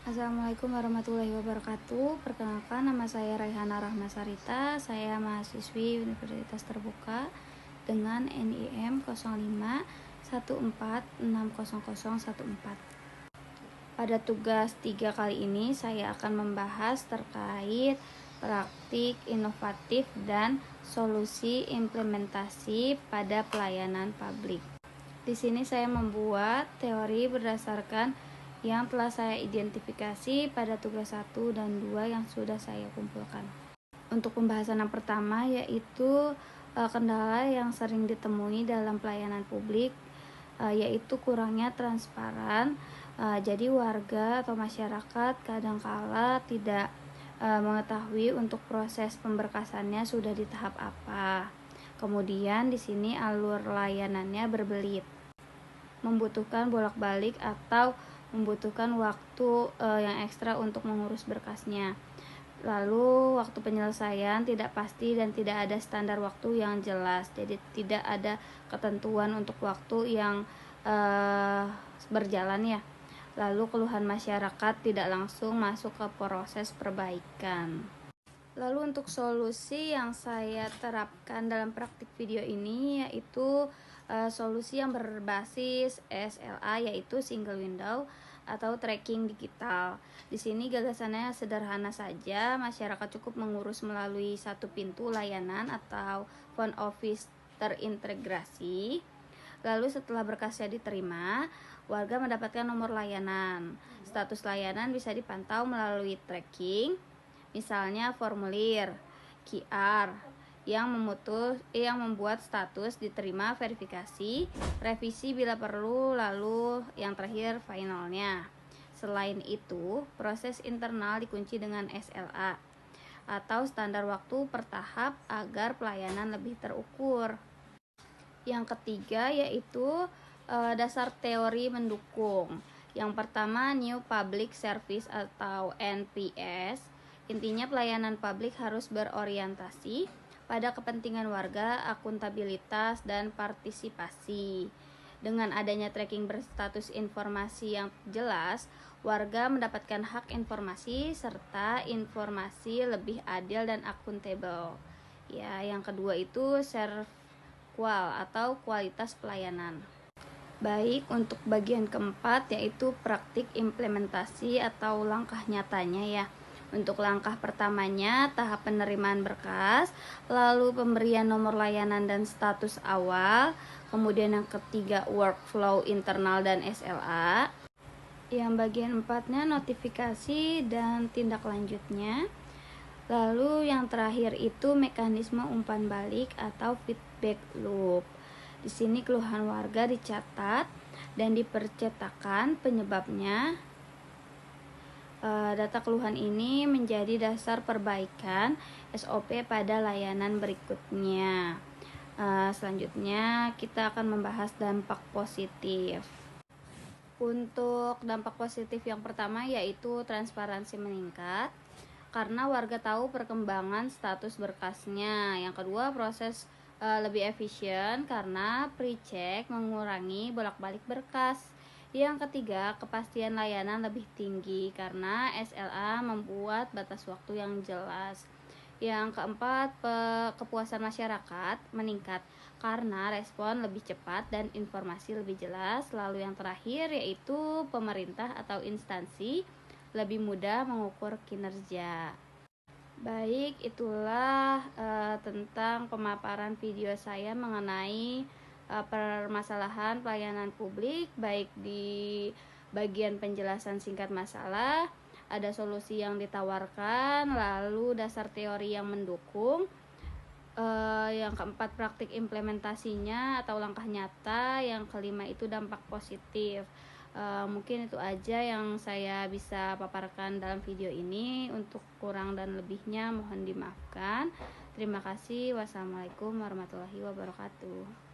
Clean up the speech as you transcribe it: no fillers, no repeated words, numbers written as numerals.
Assalamualaikum warahmatullahi wabarakatuh. Perkenalkan, nama saya Raihana Rahmasarita. Saya mahasiswi Universitas Terbuka dengan NIM 0514600014. Pada tugas 3 kali ini saya akan membahas terkait praktik inovatif dan solusi implementasi pada pelayanan publik. Di sini saya membuat teori berdasarkan yang telah saya identifikasi pada tugas 1 dan 2 yang sudah saya kumpulkan. Untuk pembahasan yang pertama yaitu kendala yang sering ditemui dalam pelayanan publik, yaitu kurangnya transparan. Jadi warga atau masyarakat kadangkala tidak mengetahui untuk proses pemberkasannya sudah di tahap apa. Kemudian di sini alur layanannya berbelit, membutuhkan bolak-balik atau membutuhkan waktu yang ekstra untuk mengurus berkasnya. Lalu waktu penyelesaian tidak pasti dan tidak ada standar waktu yang jelas. Jadi tidak ada ketentuan untuk waktu yang berjalan ya. Lalu keluhan masyarakat tidak langsung masuk ke proses perbaikan. Lalu untuk solusi yang saya terapkan dalam praktik video ini yaitu solusi yang berbasis SLA, yaitu single window atau tracking digital. Di sini gagasannya sederhana saja, masyarakat cukup mengurus melalui satu pintu layanan atau front office terintegrasi. Lalu setelah berkasnya diterima, warga mendapatkan nomor layanan. Status layanan bisa dipantau melalui tracking, misalnya formulir QR yang membuat status diterima, verifikasi, revisi bila perlu, lalu yang terakhir finalnya. Selain itu, proses internal dikunci dengan SLA atau standar waktu per tahap agar pelayanan lebih terukur. Yang ketiga yaitu dasar teori mendukung. Yang pertama, New Public Service atau NPS. Intinya pelayanan publik harus berorientasi pada kepentingan warga, akuntabilitas, dan partisipasi. Dengan adanya tracking berstatus informasi yang jelas, warga mendapatkan hak informasi serta informasi lebih adil dan akuntabel. Ya, yang kedua itu servqual atau kualitas pelayanan. Baik, untuk bagian keempat yaitu praktik implementasi atau langkah nyatanya ya. Untuk langkah pertamanya, tahap penerimaan berkas, lalu pemberian nomor layanan dan status awal, kemudian yang ketiga workflow internal dan SLA. Yang bagian empatnya notifikasi dan tindak lanjutnya. Lalu yang terakhir itu mekanisme umpan balik atau feedback loop. Di sini keluhan warga dicatat dan dipercetakan penyebabnya. Data keluhan ini menjadi dasar perbaikan SOP pada layanan berikutnya. Selanjutnya kita akan membahas dampak positif. Untuk dampak positif yang pertama yaitu transparansi meningkat karena warga tahu perkembangan status berkasnya. Yang kedua, proses lebih efisien karena pre-check mengurangi bolak-balik berkas. Yang ketiga, kepastian layanan lebih tinggi karena SLA membuat batas waktu yang jelas. Yang keempat, kepuasan masyarakat meningkat karena respon lebih cepat dan informasi lebih jelas. Lalu yang terakhir yaitu pemerintah atau instansi lebih mudah mengukur kinerja. Baik, itulah tentang pemaparan video saya mengenai permasalahan pelayanan publik, baik di bagian penjelasan singkat masalah, ada solusi yang ditawarkan, lalu dasar teori yang mendukung, yang keempat praktik implementasinya atau langkah nyata, yang kelima itu dampak positif. Mungkin itu aja yang saya bisa paparkan dalam video ini. Untuk kurang dan lebihnya mohon dimaafkan. Terima kasih. Wassalamualaikum warahmatullahi wabarakatuh.